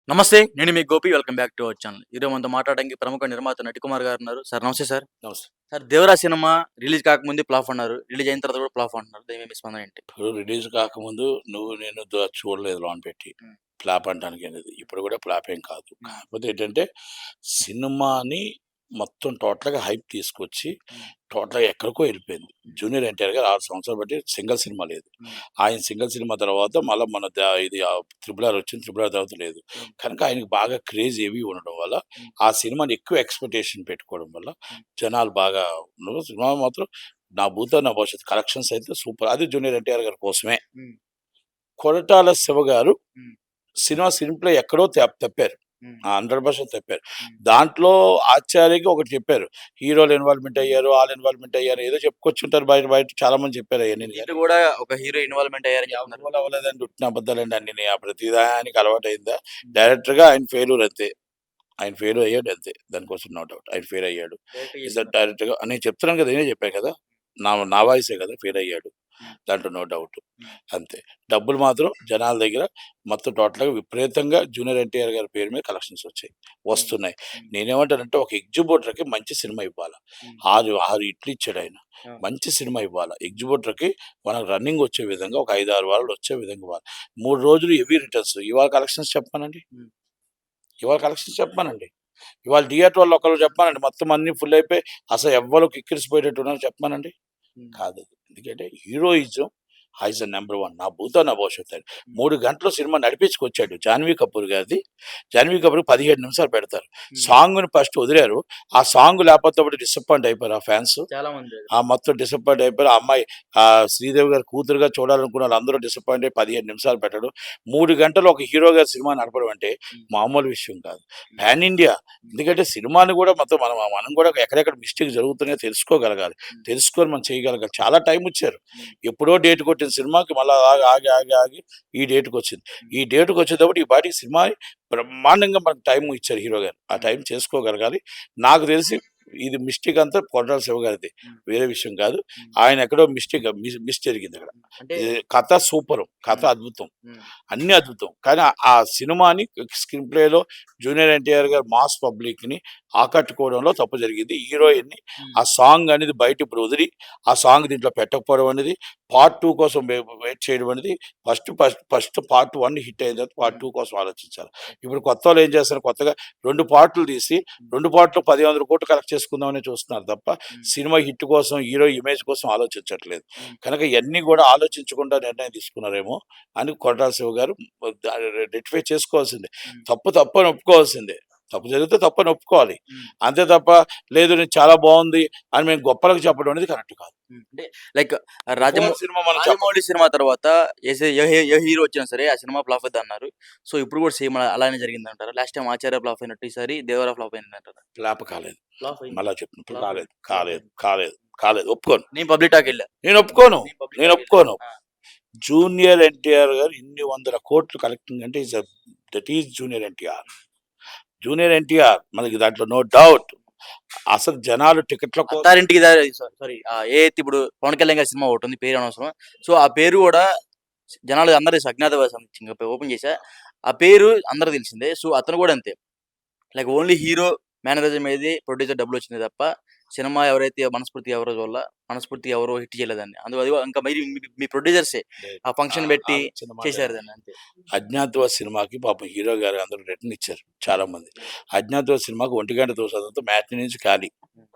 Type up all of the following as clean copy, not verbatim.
నమస్తే. నేను మీ Gopi. Welcome back to our channel. ఈరోజు మనతో మాట్లాడడానికి ప్రముఖ నిర్మాత నటికుమార్ గారు ఉన్నారు. సార్ నమస్తే సార్. నమస్తే. సార్ 'దేవరా' సినిమా రిలీజ్ కాకముందే ఫ్లాప్ అన్నారు. రిలీజ్ అయిన తర్వాత కూడా ఫ్లాప్ అంటున్నారు. దీని మీద మీ స్పందన ఏంటి? ఇప్పుడు రిలీజ్ కాకముందు నేను చూడలేదు లాన్ పెట్టి. హ్మ్. ఫ్లాప్ అనటానికి అనేది. ఇప్పుడు కూడా ఫ్లాప్ ఏం కాదు. హ్మ్. కాకపోతే ఏంటంటే సినిమాని మొత్తం టోటల్‌గా హైప్ తీసుకొచ్చి హ్మ్. టోటల్‌గా ఎక్కడికో వెళ్ళిపోయింది. జూనియర్ ఎన్టీఆర్ గారు 6 సంవత్సరాలు బట్టి సింగిల్ సినిమా లేదు. హ్మ్. ఆయన సింగిల్ సినిమా తర్వాత మళ్ళా మన ఇది 'త్రిబుల్ ఆర్' వచ్చింది. 'త్రిబుల్ ఆర్' తర్వాత లేదు. హ్మ్. కనుక ఆయనకి బాగా క్రేజ్ హెవీ ఉండడం వల్ల హ్మ్. ఆ సినిమాని ఎక్కువ ఎక్స్‌పెక్టేషన్ పెట్టుకోవడం వల్ల హ్మ్. జనాలు బాగా సినిమా మాత్రం నా భూతో నా భవిష్యత్తు కలెక్షన్స్ అయితే సూపర్. అది జూనియర్ ఎన్టీఆర్ గారి కోసమే. హ్మ్. కొరటాల శివ గారు హ్మ్. సినిమా స్క్రీన్ ప్లే ఎక్కడో తప్పారు. హ్మ్. 100% తప్పారు. హ్మ్. దాంట్లో ఆచార్యకి ఒకటి చెప్పారు. హీరోలు ఇన్వాల్వ్‌మెంట్ అయ్యారు, ఆళ్ళు ఇన్వాల్వ్‌మెంట్ అయ్యారు. ఏదో చెప్పుకొచ్చుంటారు బయట బయట చాలా మంది చెప్పారు అయన్నీని గాని. దీంట్లో కూడా ఒక హీరో ఇన్వాల్వ్‌మెంట్ అయ్యారని చెప్తున్నారు. ఎవ్వరు అవ్వలేదండి. ఉట్టిన అబద్దాలండి అన్నీని. ఆ ప్రతిదానికి అలవాటయిందా. హ్మ్. డైరెక్టర్‌గా ఆయన ఫెయిల్యూర్ అంతే. ఆయన ఫెయిల్ అయ్యాడు అంతే. దానికోసం నో డౌట్. ఆయన ఫెయిల్ అయ్యాడు. డైరెక్ట్‌గా ఈస్ ద చెప్తున్నారు. డైరెక్టర్‌గా నేను చెప్తున్నాను కదా! నేనే చెప్పాను కదా! నా నా వాయిసే కదా! ఫెయిల్ అయ్యాడు. హ్మ్. దాంట్లో నో డౌట్. హ్మ్. అంతే. డబ్బులు మాత్రం జనాల దగ్గర మొత్తం టోటల్‌గా విపరీతంగా జూనియర్ ఎన్టీఆర్ గారి పేరు మీద కలెక్షన్స్ వచ్చాయి. హ్మ్. వస్తున్నాయి. హ్మ్. నేనేమంటానంటే ఒక ఎగ్జిబిటర్‌కి మంచి సినిమా ఇవ్వాల. హ్మ్. 6 హిట్లు ఇచ్చాడాయన. ఆ! మంచి సినిమా ఇవ్వాల. ఎగ్జిబిటర్‌కి మనకు రన్నింగ్ వచ్చే విధంగా ఒక 5, 6 వారాలు వచ్చే విధంగా ఇవ్వాలి. 3 రోజులు హెవీ రిటర్న్స్. ఇవాళ కలెక్షన్స్ చెప్పమనండి. హ్మ్. ఇవాళ కలెక్షన్స్ చెప్పమనండి. ఇవాళ థియేటర్ వాళ్ళు ఒకళ్ళు చెప్పమనండి. మొత్తం అన్నీ ఫుల్ అయిపోయి అసలు ఎవ్వరు కిక్కిరిసిపోయేటట్టు ఉన్నారు చెప్పమనండి. హ్మ్. కాదది. ఎందుకంటే హీరోయిజం ఈజ్ ద నంబర్ 1. నా భూతో నా భవిష్యత్తు అని. హ్మ్. 3 గంటలు సినిమా నడిపించుకొచ్చాడు. 'జాన్వీ కపూర్' గారిది. 'జాన్వీ కపూర్' 17 నిమిషాలు పెడతారు. హ్మ్. సాంగ్‌ని ఫస్ట్ వదిలారు. ఆ సాంగ్ లేకపోతే ఒకటి డిసప్పాయింట్ అయిపోయారు ఆ ఫాన్స్. చాలా మంది. ఆ మొత్తం డిసప్పాయింట్ అయిపోయారు. ఆ అమ్మాయి శ్రీదేవి గారి కూతురుగా చూడాలనుకున్న వాళ్ళందరూ డిసప్పాయింట్ అయ్యి 15 నిమిషాలు పెట్టడం. 3 గంటలు ఒక హీరో గారి సినిమా నడపడం అంటే హ్మ్. మామూలు విషయం కాదు. హ్మ్. Pan India. హ్మ్. ఎందుకంటే సినిమాని కూడా మొత్తం మనం మనం కూడా ఎక్కడెక్కడ మిస్టేక్ జరుగుతున్నాయో తెలుసుకోగలగాలి. హ్మ్. తెలుసుకొని మనం చేయగలగాలి. చాలా టైం ఇచ్చారు. హ్మ్. ఎప్పుడో డేట్ కొట్టిన సినిమాకి మళ్ళా ఆగి, ఆగి, ఆగి, ఆగి ఈ డేట్‌కొచ్చింది. హ్మ్. ఈ డేట్‌కొచ్చేటప్పటికి ఈ పాటికి సినిమా బ్రహ్మాండంగా మనకు టైం ఇచ్చారు హీరో గారు. ఆ హ్మ్. టైం చేసుకోగలగాలి. నాకు తెలిసి ఇది మిస్టేక్ అంతా కొట్టాల శివ గారిది. హ్మ్. వేరే విషయం కాదు. హ్మ్. ఆయన ఎక్కడో మిస్ జరిగిందక్కడ. హ్మ్. అంటే కథ సూపరు. కథ హ్మ్. అద్భుతం. హ్మ్. అన్నీ అద్భుతం. కానీ ఆ సినిమాని స్క్రీన్ ప్లేలో జూనియర్ ఎన్టీఆర్ గారు మాస్ పబ్లిక్‌ని ఆకట్టుకోవడంలో తప్పు జరిగింది. హీరోయిన్‌ని హ్మ్. ఆ సాంగ్ అనేది బయట ఇప్పుడు వదిలి, ఆ సాంగ్ దీంట్లో పెట్టకపోవడం అనేది, పార్ట్ 2 కోసం వెయిట్ చేయడం అనేది ఫస్ట్ పార్ట్ 1 హిట్ అయిన తర్వాత పార్ట్ హ్మ్. 2 కోసం ఆలోచించాలి. ఓకే. ఇప్పుడు కొత్తోళ్ళు ఏం చేస్తారు కొత్తగా 2 పార్టులు తీసి, హ్మ్. 2 పార్ట్‌లో 10, 100 కోట్లు కలెక్ట్ చేసుకుందామనే చూస్తున్నారు తప్ప, హ్మ్. సినిమా హిట్ కోసం, హీరో ఇమేజ్ కోసం ఆలోచించట్లేదు. హ్మ్. కనుక ఇయన్నీ కూడా ఆలోచించకుండా నిర్ణయం తీసుకున్నారేమో అని కొరటాల శివ గారు రెక్టిఫై చేసుకోవాల్సిందే. హ్మ్. తప్పు అని ఒప్పుకోవాల్సిందే. తప్పు జరిగితే తప్పని ఒప్పుకోవాలి. హ్మ్. అంతే తప్ప లేదు నేను చాలా బావుంది అని మేము గొప్పలకు చెప్పడం అనేది కరెక్ట్ కాదు. హ్మ్. అంటే లైక్ బిఫోర్ సినిమా మనం చెప్పం. 'రాజమౌళి' సినిమా తర్వాత ఏ హీరో వచ్చినా సరే ఆ సినిమా ఫ్లాప్ అయిద్దన్నారు. సో, ఇప్పుడు కూడా సేమ్ అలానే జరిగిందంటారా? లాస్ట్ టైమ్ 'ఆచార్య' ఫ్లాప్ అయినట్టు ఈసారి 'దేవరా' ఫ్లాప్ అయిందంటారా? ఫ్లాప్ కాలేదు. ఫ్లాప్ అయింది. మళ్ళా చెప్తున్నా ఫ్లాప్ కాలేదు. అయింది. ఫ్లాప్ కాలేదు. అయింది. కాలేదు. కాలేదు. ఒప్పుకోను. నేను పబ్లిక్ టాక్‌కెళ్ళా. నేను ఒప్పుకోను. నేను పబ్లిక్ నేను టాక్‌కెళ్ళా. ఒప్పుకోను. ఆ! జూనియర్ ఎన్టీఆర్ గారు ఇన్ని వందల కోట్లు కలెక్టింగ్ అంటే దట్ ఈస్ జూనియర్ ఎన్టీఆర్. హ్మ్. జూనియర్ ఎన్టీఆర్ మనకి దాంట్లో నో డౌట్. అసలు జనాలు టికెట్ల కోసం 'అత్తారింటికి దారేది' సారీ ఏదైతే ఇప్పుడు 'పవన్ కళ్యాణ్' గారి సినిమా ఒకటుంది. పేరు అనవసరం. సో, ఆ పేరు గూడా జనాలు అందరూ అజ్ఞాతవాసం ఓపెన్ చేశా. ఆ పేరు అందరికి తెలిసిందే. సో, అతను గూడా అంతే. లైక్ ఓన్లీ హీరో మేనరిజం ఏది ప్రొడ్యూసర్ డబ్బులొచ్చినాయి తప్ప, సినిమా ఎవరైతే మనస్ఫూర్తిగా ఎవరో చూడల. మనస్ఫూర్తిగా ఎవరు హిట్ చేయలేదాన్ని. అదిగో ఇంకా మరి మీ ప్రొడ్యూసర్సే ఆ ఫంక్షన్ పెట్టి చిన్న మాట చేశారు దాన్ని అంతే. 'అజ్ఞాతవాసి' సినిమాకి పాపం హీరో గారు అందరూ రిటర్న్ ఇచ్చారు హ్మ్. చాలా మంది. 'అజ్ఞాతవాసి' సినిమాకి 1:00 దోసడంతో మ్యాట్ని నుంచి ఖాళీ. హ్మ్.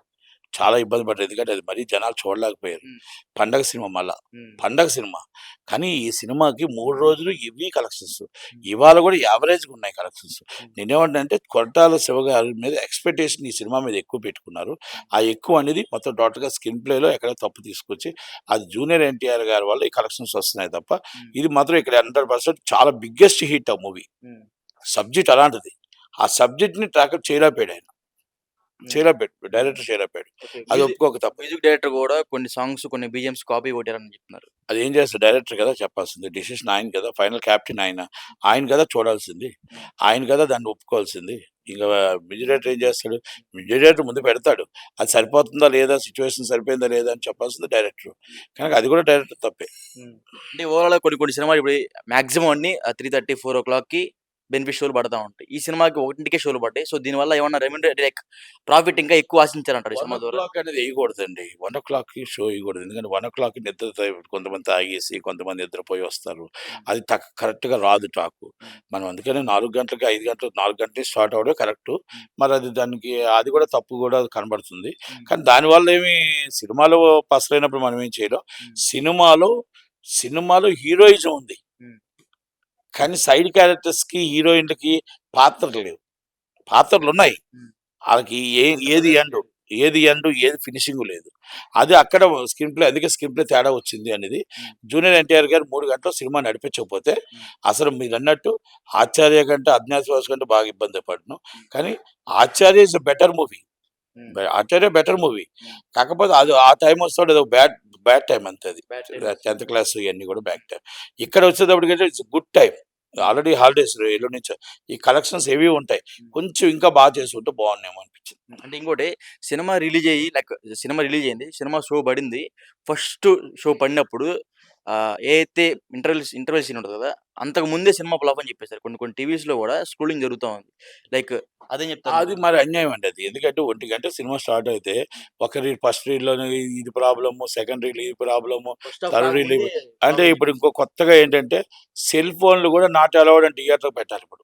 చాలా ఇబ్బంది పడ్డారు. ఎందుకంటే అది మరీ జనాలు చూడలేకపోయారు. హ్మ్. పండగ సినిమా మళ్ళా. హ్మ్. పండగ సినిమా. కానీ ఈ సినిమాకి 3 రోజులు హెవీ కలెక్షన్స్. హ్మ్. ఇవాళ కూడా యావరేజ్‌గా ఉన్నాయి కలెక్షన్స్. హ్మ్. నేనేమంటానంటే కొరటాల శివ గారి మీద ఎక్స్‌పెక్టేషన్ ఈ సినిమా మీద ఎక్కువ పెట్టుకున్నారు. హ్మ్. ఆ ఎక్కువ అనేది మొత్తం టోటల్‌గా స్క్రీన్ ప్లేలో ఎక్కడో తప్పు తీసుకొచ్చి అది జూనియర్ ఎన్టీఆర్ గారి వల్ల ఈ కలెక్షన్స్ వస్తున్నాయి తప్ప, హ్మ్. ఇది మాత్రం ఇక్కడ 100% చాలా బిగ్గెస్ట్ హిట్ ఆ మూవీ. హ్మ్. సబ్జెక్ట్ అలాంటిది. ఆ సబ్జెక్ట్‌ని ట్యాకిల్ చేయలేకపోయాడాయన. హ్మ్. చేయలేకపోయాడు. హ్మ్. డైరెక్టర్ చేయలేకపోయాడు. ఓకే. అది ఒప్పుకోక తప్పదు. మ్యూజిక్ డైరెక్టర్ గూడా కొన్ని సాంగ్స్, కొన్ని బీజీఎమ్స్ కాపీ కొట్టారని చెప్తున్నారు. అదేం చేస్తాడు డైరెక్టర్ కదా చెప్పాల్సింది. డెసిషన్ ఆయన కదా! ఫైనల్ క్యాప్టెన్ ఆయన. ఆయన కదా చూడాల్సింది. హ్మ్. ఆయన కదా దాన్ని ఒప్పుకోవాల్సింది. ఇంక మ్యూజిక్ డైరెక్టర్ ఏం చేస్తాడు? మ్యూజిక్ డైరెక్టర్ ముందు పెడతాడు. అది సరిపోతుందా లేదా? సిట్యుయేషన్ సరిపోయిందా లేదా? అని చెప్పాల్సింది డైరెక్టర్. కనుక అది కూడా డైరెక్టర్ తప్పే. హ్మ్. అంటే ఓవరాల్‌గా కొన్ని కొన్ని సినిమాలు ఇప్పుడు మాక్సిమం అన్నీ 3:30, 4:00కి బెనిఫిట్ షోలు పడతా ఉంటాయి. ఈ సినిమాకి 1కే షోలు పడ్డాయి. సో దీనివల్ల ఏమన్నా లైక్ ప్రాఫిట్ ఇంకా ఎక్కువ ఆశించారంటారు ఈ సినిమా ద్వారా? 1:00 అనేది ఎయకూడదండి. 1:00కి షో ఎయకూడదు. ఎందుకంటే 1:00కి నిద్ర కొంతమంది తాగేసి, కొంతమంది నిద్రపోయి వస్తారు. అది కరెక్ట్‌గా రాదు టాకు. మనం అందుకనే 4 గంటలకి, 5 గంటలకు, 4 గంటలకి స్టార్ట్ అవ్వడమే కరెక్టు. మరి అది దానికి అది కూడా తప్పు కూడా కనబడుతుంది. కానీ దానివల్ల ఏమి సినిమాలో పసలైనప్పుడు మనం ఏం చేయలేం. సినిమాలో సినిమాలో హీరోయిజం ఉంది. కానీ సైడ్ క్యారెక్టర్స్‌కి, హీరోయిన్‌లకి పాత్రలు లేవు. పాత్రలున్నాయి. ఆళ్ళకి ఏది ఎండు, ఏది ఫినిషింగు లేదు. అది అక్కడ అందుకే స్క్రీన్ ప్లే తేడా వచ్చింది అనేది. జూనియర్ ఎన్టీఆర్ గారు 3 గంటలు సినిమా నడిపించకపోతే అసలు మీరన్నట్టు 'ఆచార్య' కంటే 'అజ్ఞాతవాసి' కంటే బాగా ఇబ్బంది పడును. కానీ 'Acharya' is a better movie. 'Acharya' better movie. కాకపోతే అది ఆ టైమ్ వస్తాడు ఏదో బ్యాడ్ టైమ్ అంతే అది. 10th క్లాస్ ఇయన్నీ కూడా బ్యాడ్ టైమ్. ఇక్కడ వచ్చేటప్పటికైతే it's good time. Already holidays ఎల్లుండి నుంచో. ఈ కలెక్షన్స్ హెవీ ఉంటాయి. కొంచెం ఇంకా బాగా చేసుంటే బాగున్నేమో అనిపించింది. అంటే ఇంకోటి సినిమా రిలీజ్ అయ్యి లైక్ సినిమా రిలీజ్ అయింది. సినిమా షో పడింది. ఫస్ట్ షో పడినప్పుడు ఏదైతే ఇంటర్వెల్ సీన్ ఉంటది కదా! అంతకు ముందే సినిమా ఫ్లాప్ అని చెప్పేసారు. కొన్ని టీవీస్‌లో కూడా స్క్రోలింగ్ జరుగుతా ఉంది. లైక్ అదేం చెప్తారు అది మీరు? మరి అన్యాయం అండి అది. ఎందుకంటే 1 గంట సినిమా స్టార్ట్ అయితే ఫస్ట్ రీల్‌లోనే ఇది ప్రాబ్లము, సెకండ్ రీల్ ఈ problem, first half third reel కాకముందే అంటే ప్రాబ్లమ్ ఇప్పుడు ఇంకో కొత్తగా ఏంటంటే సెల్ ఫోన్‌లు కూడా నాట్ అలౌడ్ అని థియేటర్‌లో పెట్టాలి ఇప్పుడు.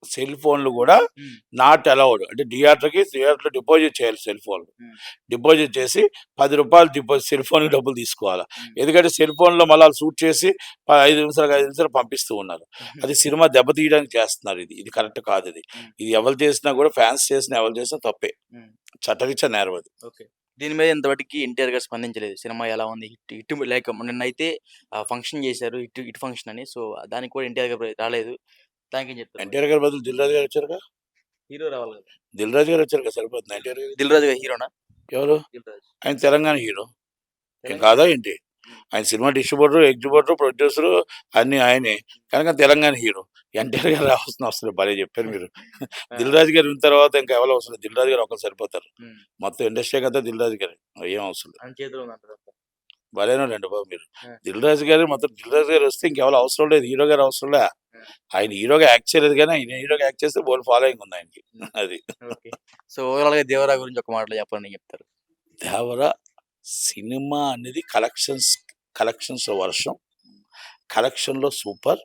సెల్ ఫోన్‌లు కూడా హ్మ్. Not allowed. అంటే థియేటర్‌లో డిపాజిట్ చేయాలి సెల్ ఫోన్‌లు. హ్మ్. డిపాజిట్ చేసి రూ. 10 సెల్ ఫోన్‌కి డబ్బులు తీసుకోవాలా. హ్మ్. ఎందుకంటే సెల్ ఫోన్‌లో మళ్ళీ ఆళ్ళు షూట్ చేసి 5 నిమిషాలు పంపిస్తూ ఉన్నారు. అది సినిమా దెబ్బతీయడానికి చేస్తున్నారు ఇది. ఇది కరెక్ట్ కాదిది. హ్మ్. ఇది ఎవరు చేసినా కూడా ఫాన్స్ చేసినా ఎవరు చేసినా తప్పే. హ్మ్. చట్టరీత్యా నేరం అది. ఓకే. దీని మీద ఇంతవరకి ఎన్టీఆర్ గారు స్పందించలేదు. సినిమా ఎలా ఉంది? హిట్ లైక్ నిన్నైతే ఫంక్షన్ చేశారు. హిట్ ఫంక్షన్ అని. సో దానికి కూడా ఎన్టీఆర్ గారు రాలేదు. దానికేం చెప్తారు మరి? ఎన్టీఆర్ గారి బదులు దిల్ రాజు గారు వచ్చారుగా. హీరో రావాలి కదా! దిల్ రాజు గారు వచ్చారుగా సరిపోతుంది. ఎన్టీఆర్ గారు 'దిల్ రాజు' గారు హీరోనా? ఎవరు? 'దిల్ రాజు' ఆయన తెలంగాణ హీరో. ఏం తెలంగాణ కాదా ఏంటి? హ్మ్. ఆయన సినిమా డిస్ట్రిబ్యూటర్, ఎగ్జిబ్యూటర్, ప్రొడ్యూసరు అన్నీ ఆయనే. కనుక తెలంగాణ హీరో. ఎన్టీఆర్ గారు రావాల్సిన అవసరం లేదు. భలే చెప్పారు మీరు. ఆ! దిల్ రాజు గారు ఉన్న తర్వాత ఇంకా ఎవరు అవసరం లేదు. దిల్ రాజు గారు ఒకరు సరిపోతారు. హ్మ్. మొత్తం ఇండస్ట్రీకి అంతా దిల్ రాజు గారే. ఏం అవసరం లేదు. ఆయన చేతిలో ఉందంటారు. భలేనోళ్ళండి బాబు మీరు. ఆ! దిల్ రాజు గారు మొత్తం దిల్ రాజు గారు వస్తే ఇంకెవరు అవసరం లేదు. హీరో గారు అవసరం లే. ఆ! ఆయన హీరోగా యాక్ట్ చేయలేదు గానీ, ఆయన హీరోగా యాక్ట్ చేస్తే బోలెడు ఫాలోయింగ్ ఉంది ఆయనకి. హ్మ్. అది. ఓకే. సో ఓవరాల్‌గా 'దేవరా' గురించి ఒక మాటలో చెప్పండి ఏం చెప్తారు? 'దేవర' సినిమా అనేది కలెక్షన్స్ వర్షం. కలెక్షన్‌లో సూపర్.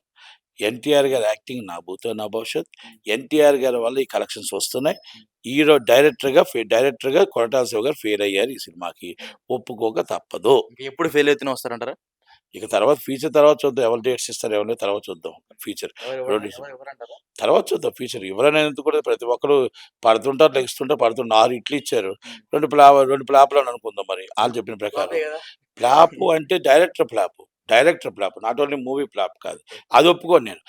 ఎన్టీఆర్ గారి యాక్టింగ్ నా భూతో నా భవిష్యత్. ఎన్టీఆర్ గారి వల్ల ఈ కలెక్షన్స్ వస్తున్నాయి. హీరో డైరెక్టర్‌గా కొరటాల శివ గారు ఫెయిల్ అయ్యారు ఈ సినిమాకి. ఒప్పుకోక తప్పదు. ఇంక ఎప్పుడు ఫెయిల్ అయితేనే వస్తారంటారా? ఇక తర్వాత ఫ్యూచర్ తర్వాత చూద్దాం. ఎవరు డేట్స్ ఇస్తారు ఎవరో తర్వాత చూద్దాం. ఫ్యూచర్. ఎవరు 2 ఎవరంటారా? తర్వాత చూద్దాం ఫ్యూచర్. ఎవరనేందుకు కూడా ప్రతి ఒక్కరు పడుతుంటారు, లెగుస్తుంటారు, 6 ఇడ్లీ ఇచ్చారు. హ్మ్. 2 ఫ్లాపులని అనుకుందాం మరి. ఆళ్ళు చెప్పిన ప్రకారం. ఫ్లాపే కదా! ఫ్లాపు అంటే director flop. Not only movie flop కాదు. ఓకే. అది ఒప్పుకోను నేను.